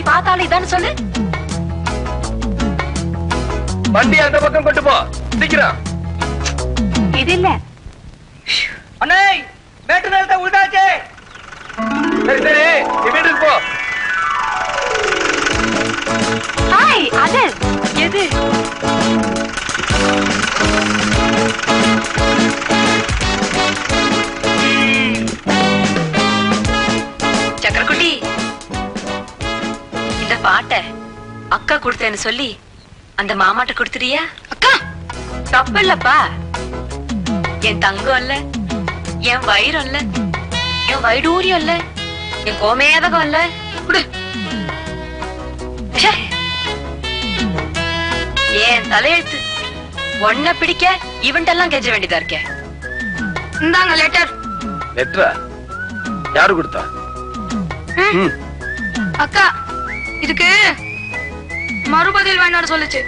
பார்த்தாலும் இதான்னு சொல்லு. வண்டி அந்த பக்கம் கொண்டு போ சீக்கிரம். இது இல்ல அண்ணே, மேட்டு நேரத்தை உள்டாச்சே. சரி சரி, நீ வீட்டுக்கு போ. ஹாய் அது எது? சக்கரக்குட்டி, இந்த பாட்டை அக்கா கொடுத்தேன்னு சொல்லி அந்த மாமாட்ட கொடுத்துறியா? அக்கா தப்பு இல்லப்பா. என் தங்கம் இல்ல, என் வைரம் இல்ல, என் வைடூரியம் இல்ல, என் கோமேதகம் இல்ல. குடு. ஏன் தலையெழுத்து ஒன்ன பிடிக்க இவன்ட்டெல்லாம் கெஞ்ச வேண்டியதா இருக்க. இந்தாங்க லெட்டர். லெட்டரா? யாரு கொடுத்தா? அக்கா இதுக்கு மறுபதில் வேணாம் சொல்லுச்சு.